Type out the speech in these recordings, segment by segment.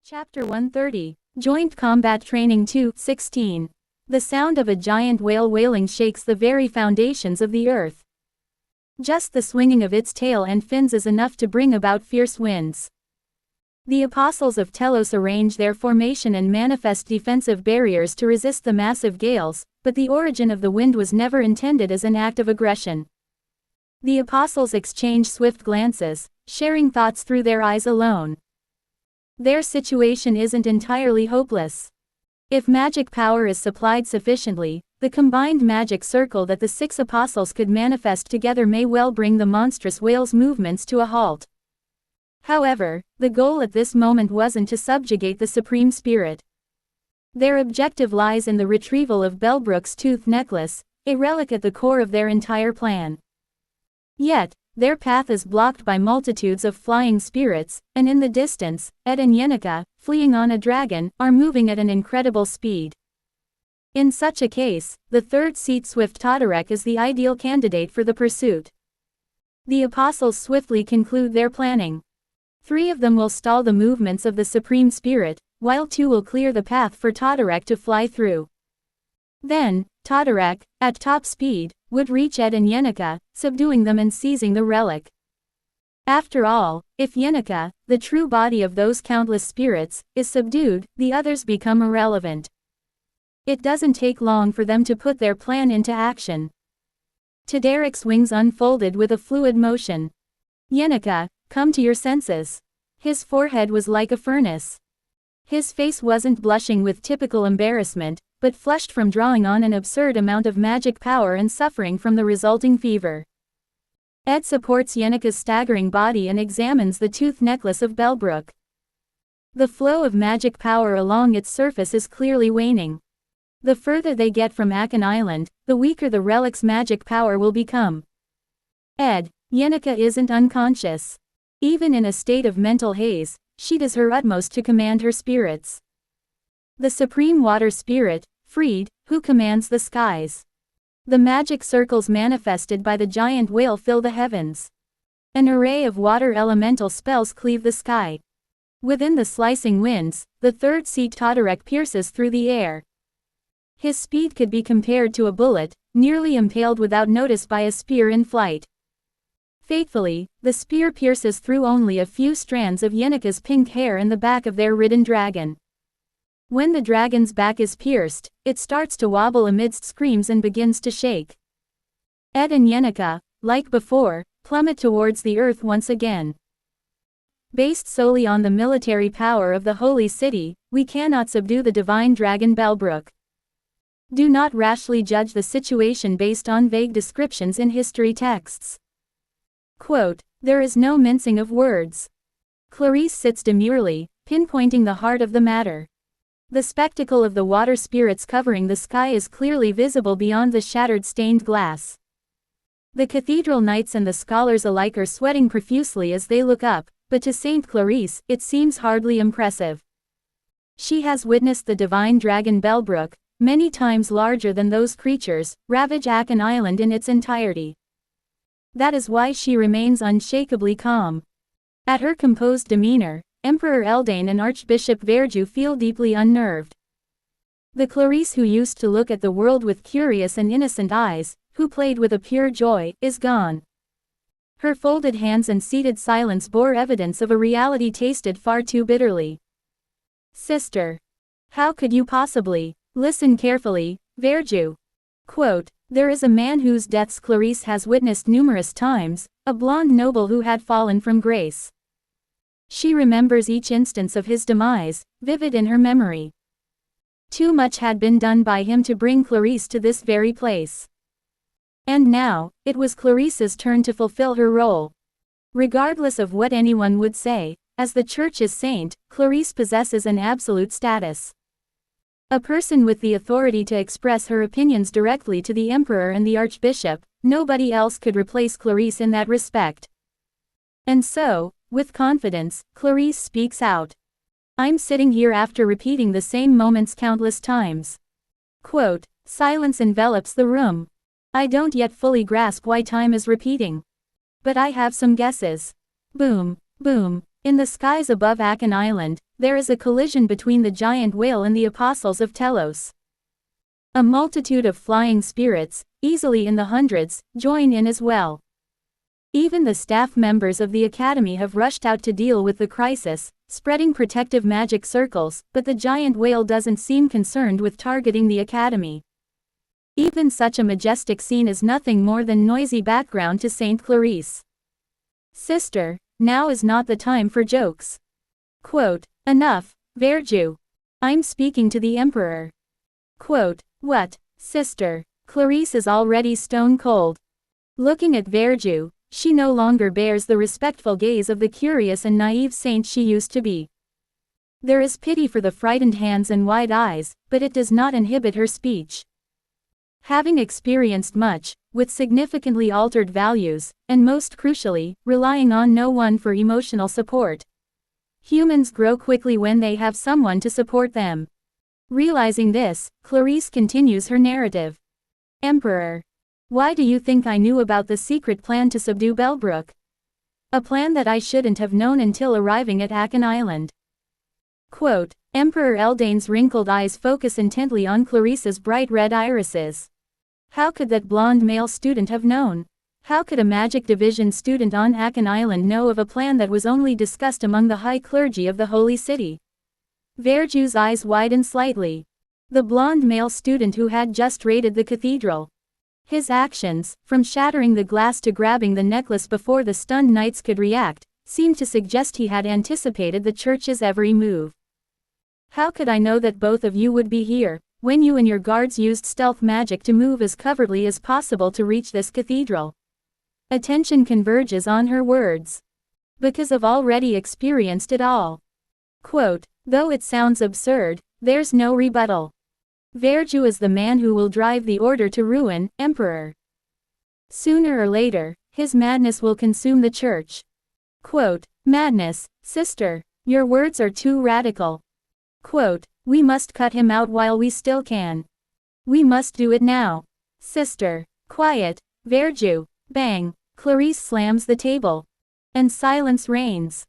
Chapter 130, Joint Combat Training 2:16. The sound of a giant whale wailing shakes the very foundations of the earth. Just the swinging of its tail and fins is enough to bring about fierce winds. The apostles of Telos arrange their formation and manifest defensive barriers to resist the massive gales, but the origin of the wind was never intended as an act of aggression. The apostles exchange swift glances, sharing thoughts through their eyes alone. Their situation isn't entirely hopeless. If magic power is supplied sufficiently, the combined magic circle that the 6 apostles could manifest together may well bring the monstrous whale's movements to a halt. However, the goal at this moment wasn't to subjugate the Supreme Spirit. Their objective lies in the retrieval of Bellbrook's tooth necklace, a relic at the core of their entire plan. Yet, their path is blocked by multitudes of flying spirits, and in the distance, Ed and Yenica, fleeing on a dragon, are moving at an incredible speed. In such a case, the third-seat Swift Todorek is the ideal candidate for the pursuit. The apostles swiftly conclude their planning. 3 of them will stall the movements of the Supreme Spirit, while 2 will clear the path for Todorek to fly through. Then, Todorek, at top speed, would reach Ed and Yenica, subduing them and seizing the relic. After all, if Yenica, the true body of those countless spirits, is subdued, the others become irrelevant. It doesn't take long for them to put their plan into action. Todorek's wings unfolded with a fluid motion. Yenica, come to your senses. His forehead was like a furnace. His face wasn't blushing with typical embarrassment, but flushed from drawing on an absurd amount of magic power and suffering from the resulting fever. Ed supports Yenica's staggering body and examines the tooth necklace of Bellbrook. The flow of magic power along its surface is clearly waning. The further they get from Akan Island, the weaker the relic's magic power will become. Ed, Yenica isn't unconscious. Even in a state of mental haze, she does her utmost to command her spirits. The Supreme Water Spirit, freed, who commands the skies. The magic circles manifested by the giant whale fill the heavens. An array of water elemental spells cleave the sky. Within the slicing winds, the third-seat Todorek pierces through the air. His speed could be compared to a bullet, nearly impaled without notice by a spear in flight. Fatefully, the spear pierces through only a few strands of Yenica's pink hair and the back of their ridden dragon. When the dragon's back is pierced, it starts to wobble amidst screams and begins to shake. Ed and Yenica, like before, plummet towards the earth once again. Based solely on the military power of the Holy City, we cannot subdue the divine dragon Bellbrook. Do not rashly judge the situation based on vague descriptions in history texts. Quote, there is no mincing of words. Clarice sits demurely, pinpointing the heart of the matter. The spectacle of the water spirits covering the sky is clearly visible beyond the shattered stained glass. The cathedral knights and the scholars alike are sweating profusely as they look up, but to Saint Clarice, it seems hardly impressive. She has witnessed the divine dragon Bellbrook, many times larger than those creatures, ravage Akan Island in its entirety. That is why she remains unshakably calm. At her composed demeanor, Emperor Eldane and Archbishop Verju feel deeply unnerved. The Clarice who used to look at the world with curious and innocent eyes, who played with a pure joy, is gone. Her folded hands and seated silence bore evidence of a reality tasted far too bitterly. Sister. How could you possibly? Listen carefully, Verju. Quote, there is a man whose deaths Clarice has witnessed numerous times, a blonde noble who had fallen from grace. She remembers each instance of his demise, vivid in her memory. Too much had been done by him to bring Clarice to this very place. And now, it was Clarice's turn to fulfill her role. Regardless of what anyone would say, as the Church's saint, Clarice possesses an absolute status. A person with the authority to express her opinions directly to the Emperor and the Archbishop, nobody else could replace Clarice in that respect. And so, with confidence, Clarice speaks out. I'm sitting here after repeating the same moments countless times. Quote, silence envelops the room. I don't yet fully grasp why time is repeating. But I have some guesses. Boom, boom. In the skies above Akan Island, there is a collision between the giant whale and the apostles of Telos. A multitude of flying spirits, easily in the hundreds, join in as well. Even the staff members of the academy have rushed out to deal with the crisis, spreading protective magic circles, but the giant whale doesn't seem concerned with targeting the academy. Even such a majestic scene is nothing more than noisy background to Saint Clarice. Sister, now is not the time for jokes. Quote, enough, Verju. I'm speaking to the Emperor. Quote, what, sister? Clarice is already stone cold. Looking at Verju, she no longer bears the respectful gaze of the curious and naive saint she used to be. There is pity for the frightened hands and wide eyes, but it does not inhibit her speech. Having experienced much, with significantly altered values, and most crucially, relying on no one for emotional support. Humans grow quickly when they have someone to support them. Realizing this, Clarice continues her narrative. Emperor. Why do you think I knew about the secret plan to subdue Bellbrook? A plan that I shouldn't have known until arriving at Akan Island. Quote, Emperor Eldane's wrinkled eyes focus intently on Clarice's bright red irises. How could that blonde male student have known? How could a magic division student on Akan Island know of a plan that was only discussed among the high clergy of the holy city? Verju's eyes widen slightly. The blonde male student who had just raided the cathedral. His actions, from shattering the glass to grabbing the necklace before the stunned knights could react, seemed to suggest he had anticipated the church's every move. How could I know that both of you would be here, when you and your guards used stealth magic to move as covertly as possible to reach this cathedral? Attention converges on her words. Because I've already experienced it all. Quote, though it sounds absurd, there's no rebuttal. Verju is the man who will drive the order to ruin, Emperor. Sooner or later, his madness will consume the church. Quote, madness, sister, your words are too radical. Quote, we must cut him out while we still can. We must do it now. Sister, quiet, Verju, bang, Clarice slams the table. And silence reigns.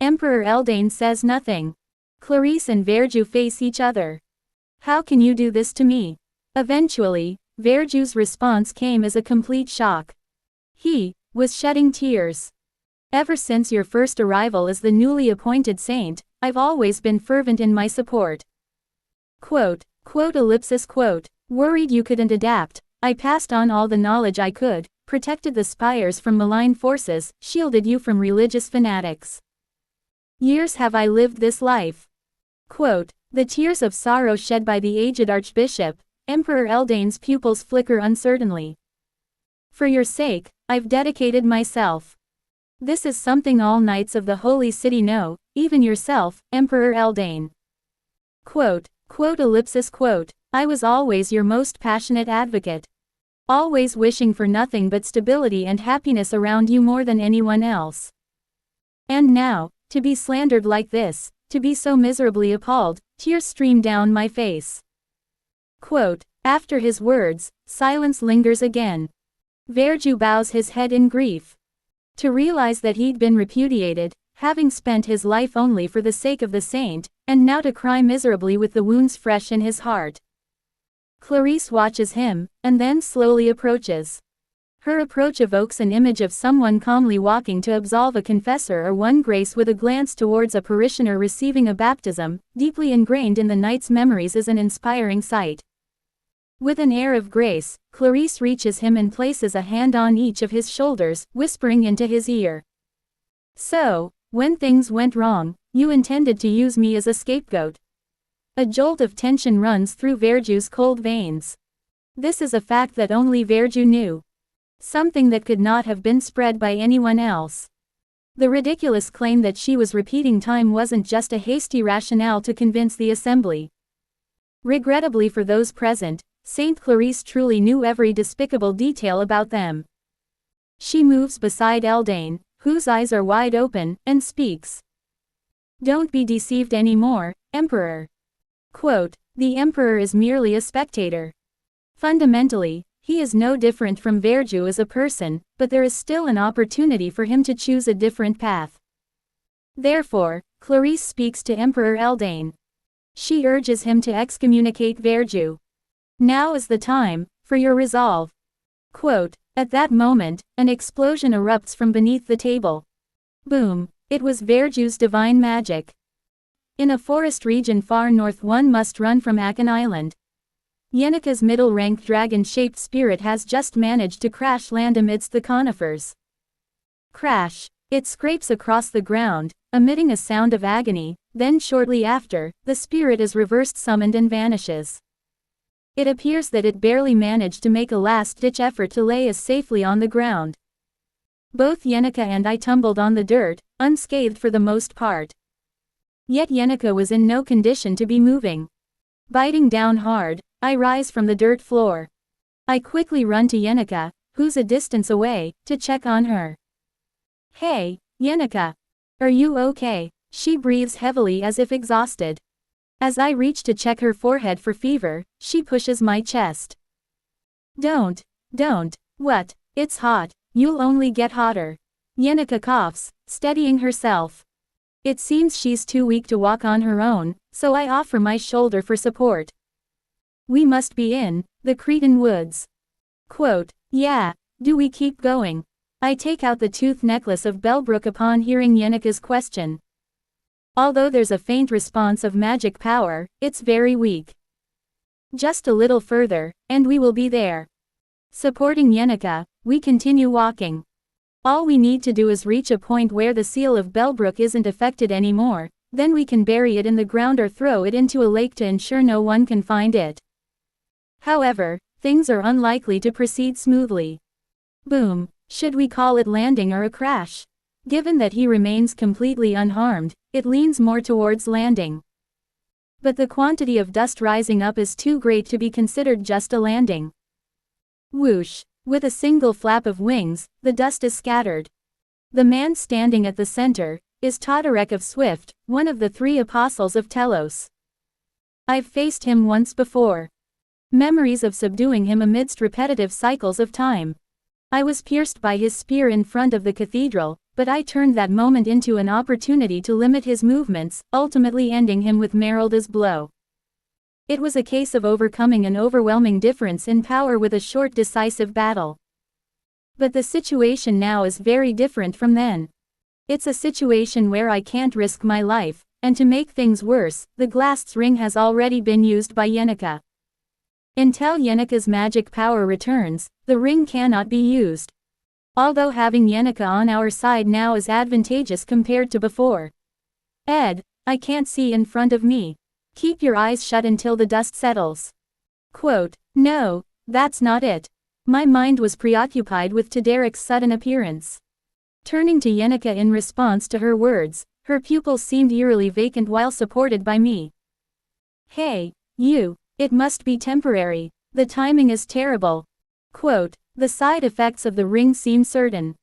Emperor Eldane says nothing. Clarice and Verju face each other. How can you do this to me? Eventually, Verju's response came as a complete shock. He was shedding tears. Ever since your first arrival as the newly appointed saint, I've always been fervent in my support. Quote, quote, worried you couldn't adapt, I passed on all the knowledge I could, protected the spires from malign forces, shielded you from religious fanatics. Years have I lived this life. Quote, the tears of sorrow shed by the aged archbishop, Emperor Eldane's pupils flicker uncertainly. For your sake, I've dedicated myself. This is something all knights of the holy city know, even yourself, Emperor Eldane. Quote, I was always your most passionate advocate. Always wishing for nothing but stability and happiness around you more than anyone else. And now, to be slandered like this, to be so miserably appalled, tears stream down my face. Quote, after his words, silence lingers again. Verju bows his head in grief. To realize that he'd been repudiated, having spent his life only for the sake of the saint, and now to cry miserably with the wounds fresh in his heart. Clarice watches him, and then slowly approaches. Her approach evokes an image of someone calmly walking to absolve a confessor or one grace with a glance towards a parishioner receiving a baptism, deeply ingrained in the knight's memories as an inspiring sight. With an air of grace, Clarice reaches him and places a hand on each of his shoulders, whispering into his ear. So, when things went wrong, you intended to use me as a scapegoat. A jolt of tension runs through Verju's cold veins. This is a fact that only Verju knew. Something that could not have been spread by anyone else. The ridiculous claim that she was repeating time wasn't just a hasty rationale to convince the assembly. Regrettably for those present, Saint Clarice truly knew every despicable detail about them. She moves beside Eldane, whose eyes are wide open, and speaks. Don't be deceived anymore, Emperor. Quote, the Emperor is merely a spectator. Fundamentally, he is no different from Verju as a person, but there is still an opportunity for him to choose a different path. Therefore, Clarice speaks to Emperor Eldane. She urges him to excommunicate Verju. Now is the time, for your resolve. Quote, at that moment, an explosion erupts from beneath the table. Boom, it was Verju's divine magic. In a forest region far north one must run from Akan Island. Yenneke's middle-rank dragon-shaped spirit has just managed to crash land amidst the conifers. Crash. It scrapes across the ground, emitting a sound of agony, then shortly after, the spirit is reversed summoned and vanishes. It appears that it barely managed to make a last-ditch effort to lay us safely on the ground. Both Yenneke and I tumbled on the dirt, unscathed for the most part. Yet Yenneke was in no condition to be moving. Biting down hard, I rise from the dirt floor. I quickly run to Yenneke, who's a distance away, to check on her. Hey, Yenneke. Are you okay? She breathes heavily as if exhausted. As I reach to check her forehead for fever, she pushes my chest. Don't. What? It's hot, you'll only get hotter. Yenneke coughs, steadying herself. It seems she's too weak to walk on her own, so I offer my shoulder for support. We must be in the Cretan woods. Quote, yeah, do we keep going? I take out the tooth necklace of Belbrook upon hearing Yenneke's question. Although there's a faint response of magic power, it's very weak. Just a little further, and we will be there. Supporting Yenneke, we continue walking. All we need to do is reach a point where the seal of Belbrook isn't affected anymore, then we can bury it in the ground or throw it into a lake to ensure no one can find it. However, things are unlikely to proceed smoothly. Boom. Should we call it landing or a crash? Given that he remains completely unharmed, it leans more towards landing. But the quantity of dust rising up is too great to be considered just a landing. Whoosh! With a single flap of wings, the dust is scattered. The man standing at the center is Todorek of Swift, one of the 3 apostles of Telos. I've faced him once before. Memories of subduing him amidst repetitive cycles of time. I was pierced by his spear in front of the cathedral, but I turned that moment into an opportunity to limit his movements, ultimately ending him with Merelda's blow. It was a case of overcoming an overwhelming difference in power with a short decisive battle. But the situation now is very different from then. It's a situation where I can't risk my life, and to make things worse, the glass ring has already been used by Yenneke. Until Yenneke's magic power returns, the ring cannot be used. Although having Yenneke on our side now is advantageous compared to before. Ed, I can't see in front of me. Keep your eyes shut until the dust settles. Quote, no, that's not it. My mind was preoccupied with Todorek's sudden appearance. Turning to Yenneke in response to her words, her pupils seemed eerily vacant while supported by me. Hey, you. It must be temporary. The timing is terrible. Quote, the side effects of the ring seem certain.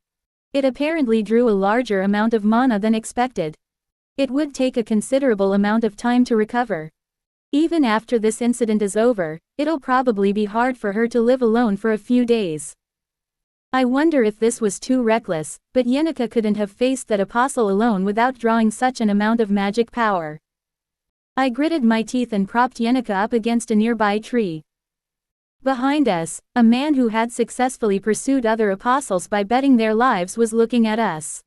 It apparently drew a larger amount of mana than expected. It would take a considerable amount of time to recover. Even after this incident is over, it'll probably be hard for her to live alone for a few days. I wonder if this was too reckless, but Yenneke couldn't have faced that apostle alone without drawing such an amount of magic power. I gritted my teeth and propped Yenneke up against a nearby tree. Behind us, a man who had successfully pursued other apostles by betting their lives was looking at us.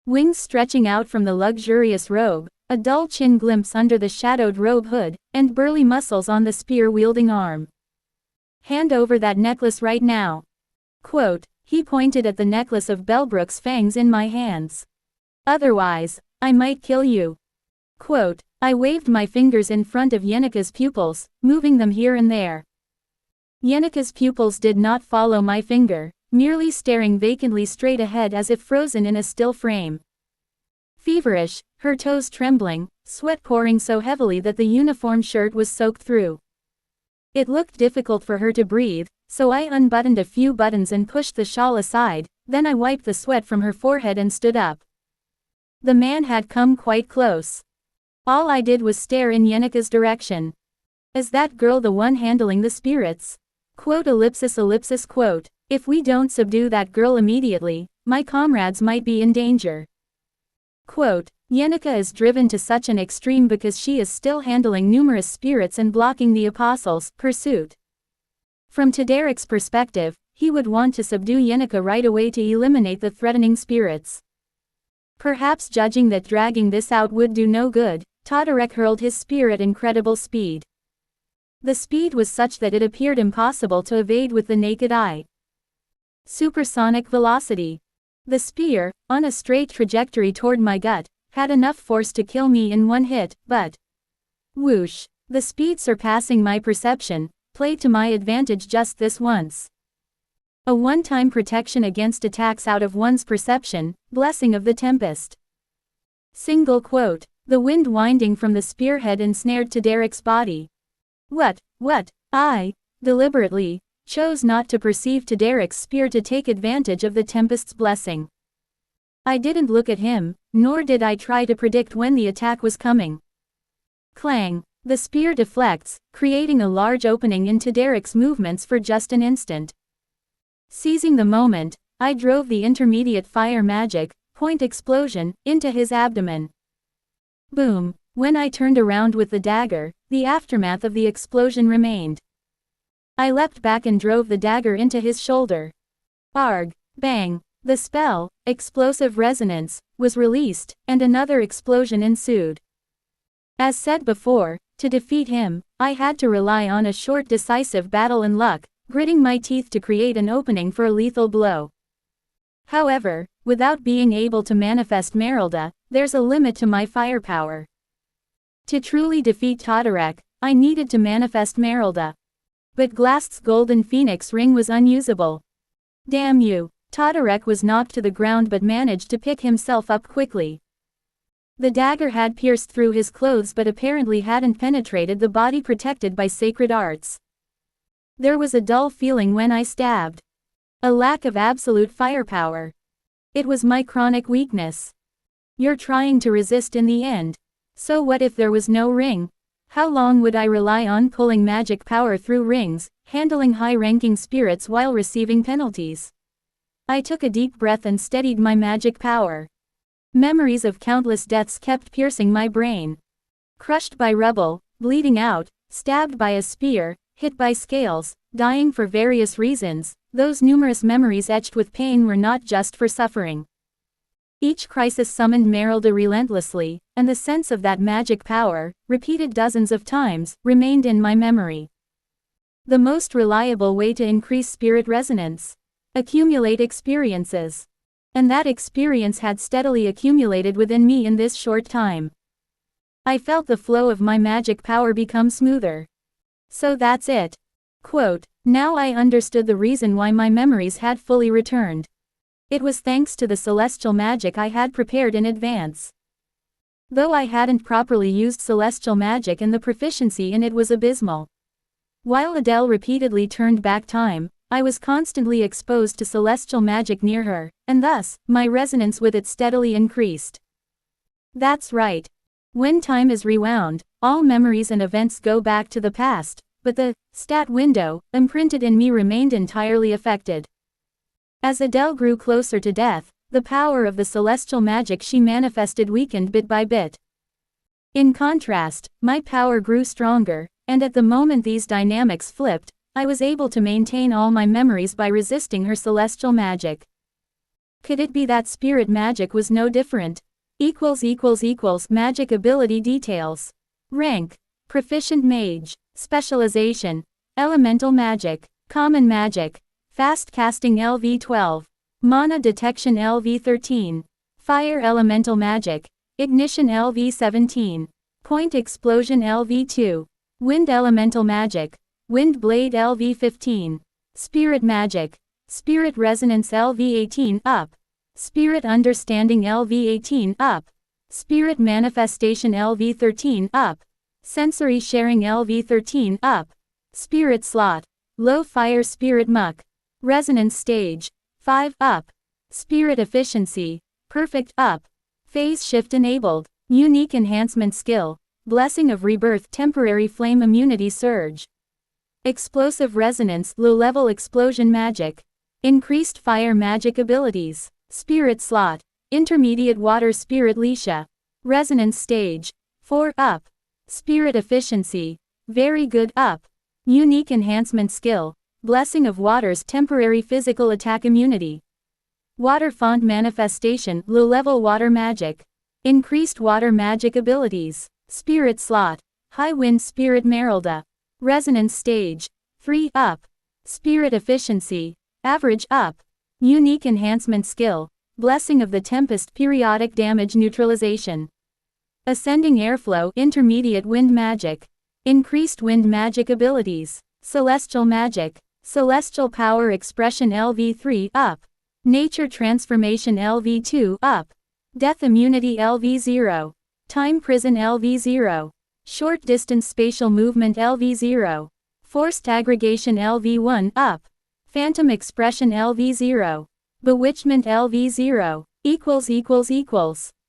Wings stretching out from the luxurious robe, a dull chin glimpse under the shadowed robe hood, and burly muscles on the spear-wielding arm. Hand over that necklace right now. Quote, he pointed at the necklace of Belbrook's fangs in my hands. Otherwise, I might kill you. Quote, I waved my fingers in front of Yenneke's pupils, moving them here and there. Yenneke's pupils did not follow my finger, merely staring vacantly straight ahead as if frozen in a still frame. Feverish, her toes trembling, sweat pouring so heavily that the uniform shirt was soaked through. It looked difficult for her to breathe, so I unbuttoned a few buttons and pushed the shawl aside, then I wiped the sweat from her forehead and stood up. The man had come quite close. All I did was stare in Yenneke's direction. Is that girl the one handling the spirits? Quote ellipsis quote, if we don't subdue that girl immediately, my comrades might be in danger. Quote, Yenica is driven to such an extreme because she is still handling numerous spirits and blocking the apostles' pursuit. From Tadarek's perspective, he would want to subdue Yenica right away to eliminate the threatening spirits. Perhaps judging that dragging this out would do no good, Tadarek hurled his spear at incredible speed. The speed was such that it appeared impossible to evade with the naked eye. Supersonic velocity. The spear, on a straight trajectory toward my gut, had enough force to kill me in one hit, but whoosh, the speed surpassing my perception, played to my advantage just this once. A one-time protection against attacks out of one's perception, blessing of the tempest. Single quote, the wind winding from the spearhead ensnared Tadarek's body. What, I, deliberately, chose not to perceive Tadarek's spear to take advantage of the tempest's blessing. I didn't look at him, nor did I try to predict when the attack was coming. Clang, the spear deflects, creating a large opening in Tadarek's movements for just an instant. Seizing the moment, I drove the intermediate fire magic, point explosion, into his abdomen. Boom, when I turned around with the dagger, the aftermath of the explosion remained. I leapt back and drove the dagger into his shoulder. Arg, bang, the spell, explosive resonance, was released, and another explosion ensued. As said before, to defeat him, I had to rely on a short decisive battle and luck, gritting my teeth to create an opening for a lethal blow. However, without being able to manifest Merelda, there's a limit to my firepower. To truly defeat Tadarek, I needed to manifest Merelda. But Glast's golden phoenix ring was unusable. Damn you, Tadarek was knocked to the ground but managed to pick himself up quickly. The dagger had pierced through his clothes but apparently hadn't penetrated the body protected by sacred arts. There was a dull feeling when I stabbed. A lack of absolute firepower. It was my chronic weakness. You're trying to resist in the end. So what if there was no ring? How long would I rely on pulling magic power through rings, handling high-ranking spirits while receiving penalties? I took a deep breath and steadied my magic power. Memories of countless deaths kept piercing my brain. Crushed by rubble, bleeding out, stabbed by a spear, hit by scales, dying for various reasons, those numerous memories etched with pain were not just for suffering. Each crisis summoned Merelda relentlessly, and the sense of that magic power, repeated dozens of times, remained in my memory. The most reliable way to increase spirit resonance. Accumulate experiences. And that experience had steadily accumulated within me in this short time. I felt the flow of my magic power become smoother. So that's it. Quote, now I understood the reason why my memories had fully returned. It was thanks to the celestial magic I had prepared in advance. Though I hadn't properly used celestial magic and the proficiency in it was abysmal. While Adele repeatedly turned back time, I was constantly exposed to celestial magic near her, and thus, my resonance with it steadily increased. That's right. When time is rewound, all memories and events go back to the past, but the stat window, imprinted in me remained entirely affected. As Adele grew closer to death, the power of the celestial magic she manifested weakened bit by bit. In contrast, my power grew stronger, and at the moment these dynamics flipped, I was able to maintain all my memories by resisting her celestial magic. Could it be that spirit magic was no different? Magic ability details. Rank. Proficient mage. Specialization. Elemental magic. Common magic. Fast casting LV12. Mana detection LV13. Fire elemental magic. Ignition LV17. Point explosion LV2. Wind elemental magic. Wind blade LV15. Spirit magic. Spirit resonance LV18 up. Spirit understanding LV18 up. Spirit manifestation LV13 up. Sensory sharing LV13 up. Spirit slot. Low fire spirit muck. Resonance stage. 5 up. Spirit efficiency. Perfect up. Phase shift enabled. Unique enhancement skill. Blessing of rebirth temporary flame immunity surge. Explosive resonance low-level explosion magic. Increased fire magic abilities. Spirit slot. Intermediate water spirit Lisha. Resonance stage. 4 up. Spirit efficiency. Very good up. Unique enhancement skill. Blessing of water's temporary physical attack immunity. Water font manifestation, low-level water magic. Increased water magic abilities. Spirit slot. High wind spirit Merelda. Resonance stage. 3 up. Spirit efficiency. Average up. Unique enhancement skill. Blessing of the tempest periodic damage neutralization. Ascending airflow intermediate wind magic. Increased wind magic abilities. Celestial magic. Celestial power expression LV3 up. Nature transformation LV2 up. Death immunity LV0. Time prison LV0. Short distance spatial movement LV0. Forced aggregation LV1 up. Phantom expression LV0. Bewitchment LV0.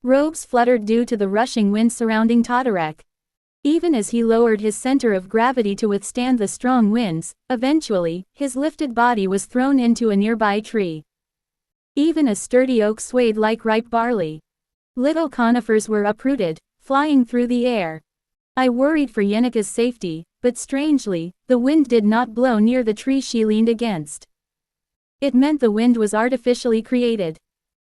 Robes fluttered due to the rushing wind surrounding Todorek. Even as he lowered his center of gravity to withstand the strong winds, eventually, his lifted body was thrown into a nearby tree. Even a sturdy oak swayed like ripe barley. Little conifers were uprooted, flying through the air. I worried for Yenika's safety, but strangely, the wind did not blow near the tree she leaned against. It meant the wind was artificially created.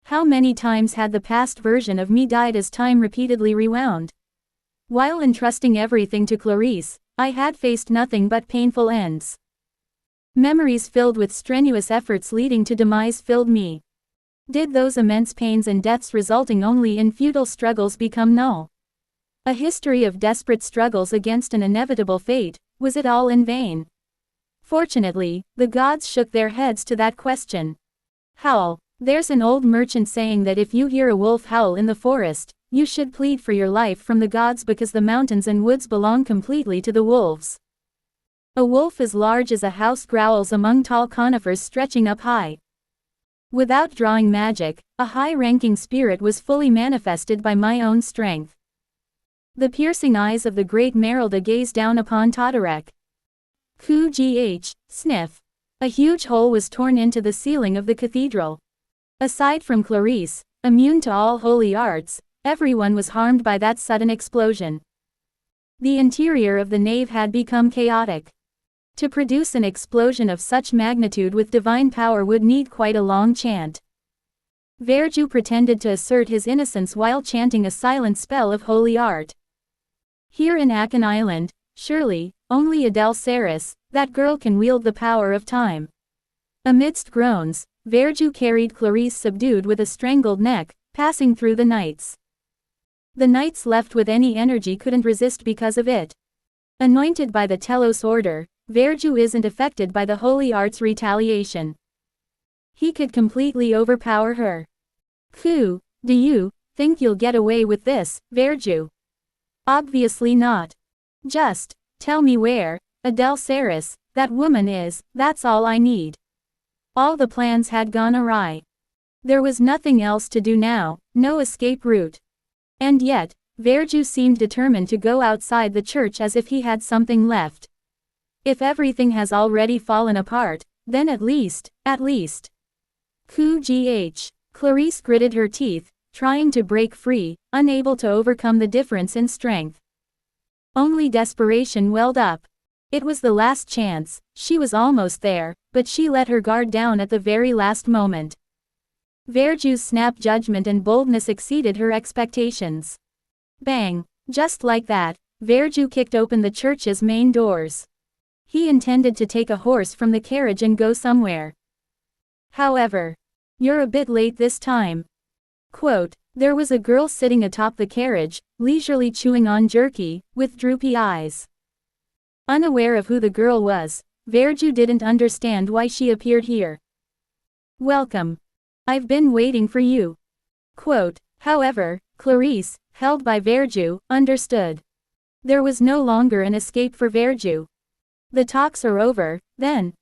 How many times had the past version of me died as time repeatedly rewound? While entrusting everything to Clarice, I had faced nothing but painful ends. Memories filled with strenuous efforts leading to demise filled me. Did those immense pains and deaths resulting only in futile struggles become null? A history of desperate struggles against an inevitable fate, was it all in vain? Fortunately, the gods shook their heads to that question. Howl. There's an old merchant saying that if you hear a wolf howl in the forest, you should plead for your life from the gods because the mountains and woods belong completely to the wolves. A wolf as large as a house growls among tall conifers stretching up high. Without drawing magic, a high-ranking spirit was fully manifested by my own strength. The piercing eyes of the great Merelda gazed down upon Todorek. Sniff. A huge hole was torn into the ceiling of the cathedral. Aside from Clarice, immune to all holy arts, everyone was harmed by that sudden explosion. The interior of the nave had become chaotic. To produce an explosion of such magnitude with divine power would need quite a long chant. Verju pretended to assert his innocence while chanting a silent spell of holy art. Here in Akan Island, surely, only Adele Saris, that girl can wield the power of time. Amidst groans, Verju carried Clarice subdued with a strangled neck, passing through the knights. The knights left with any energy couldn't resist because of it. Anointed by the Telos order, Verju isn't affected by the holy art's retaliation. He could completely overpower her. Do you think you'll get away with this, Verju? Obviously not. Just tell me where Adele Saris, that woman is, that's all I need. All the plans had gone awry. There was nothing else to do now, no escape route. And yet, Verju seemed determined to go outside the church as if he had something left. If everything has already fallen apart, then at least. Clarice gritted her teeth, trying to break free, unable to overcome the difference in strength. Only desperation welled up. It was the last chance, she was almost there, but she let her guard down at the very last moment. Verju's snap judgment and boldness exceeded her expectations. Bang! Just like that, Verju kicked open the church's main doors. He intended to take a horse from the carriage and go somewhere. However, you're a bit late this time. Quote, there was a girl sitting atop the carriage, leisurely chewing on jerky, with droopy eyes. Unaware of who the girl was, Verju didn't understand why she appeared here. Welcome. I've been waiting for you. Quote, however, Clarice, held by Verju, understood. There was no longer an escape for Verju. The talks are over, then,